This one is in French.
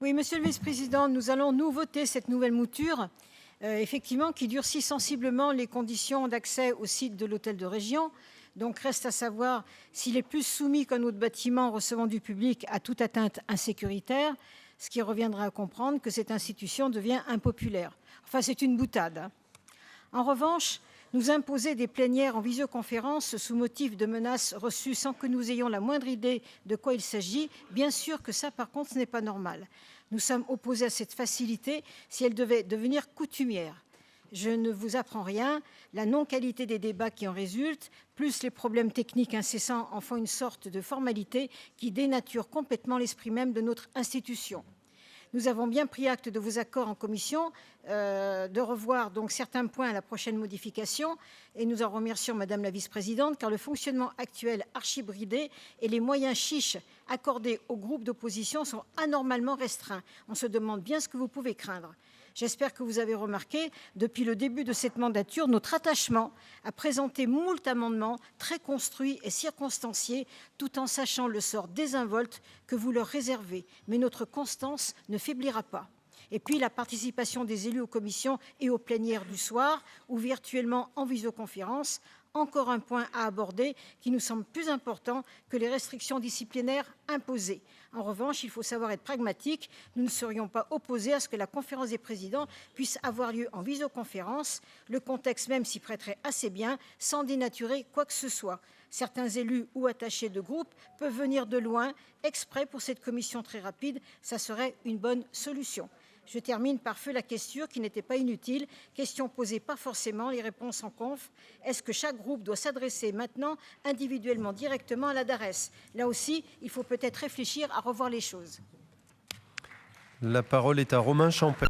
Oui, monsieur le vice-président, nous allons voter cette nouvelle mouture, effectivement, qui durcit sensiblement les conditions d'accès au site de l'hôtel de région. Donc, reste à savoir s'il est plus soumis qu'un autre bâtiment recevant du public à toute atteinte insécuritaire, ce qui reviendra à comprendre que cette institution devient impopulaire. Enfin, c'est une boutade, hein. En revanche, nous imposer des plénières en visioconférence sous motif de menaces reçues sans que nous ayons la moindre idée de quoi il s'agit, bien sûr que ça, par contre, ce n'est pas normal. Nous sommes opposés à cette facilité si elle devait devenir coutumière. Je ne vous apprends rien, la non-qualité des débats qui en résultent, plus les problèmes techniques incessants en font une sorte de formalité qui dénature complètement l'esprit même de notre institution. Nous avons bien pris acte de vos accords en commission, de revoir donc certains points à la prochaine modification, et nous en remercions Madame la vice-présidente, car le fonctionnement actuel archibridé et les moyens chiches accordés aux groupes d'opposition sont anormalement restreints. On se demande bien ce que vous pouvez craindre. J'espère que vous avez remarqué, depuis le début de cette mandature, notre attachement à présenter moult amendements très construits et circonstanciés, tout en sachant le sort désinvolte que vous leur réservez. Mais notre constance ne faiblira pas. Et puis la participation des élus aux commissions et aux plénières du soir, ou virtuellement en visioconférence, encore un point à aborder qui nous semble plus important que les restrictions disciplinaires imposées. En revanche, il faut savoir être pragmatique. Nous ne serions pas opposés à ce que la conférence des présidents puisse avoir lieu en visioconférence. Le contexte même s'y prêterait assez bien, sans dénaturer quoi que ce soit. Certains élus ou attachés de groupe peuvent venir de loin, exprès pour cette commission très rapide. Ça serait une bonne solution. Je termine par feu la question qui n'était pas inutile, question posée pas forcément, les réponses en conf. Est-ce que chaque groupe doit s'adresser maintenant individuellement, directement à la DARES? Là aussi, il faut peut-être réfléchir à revoir les choses. La parole est à Romain Champel.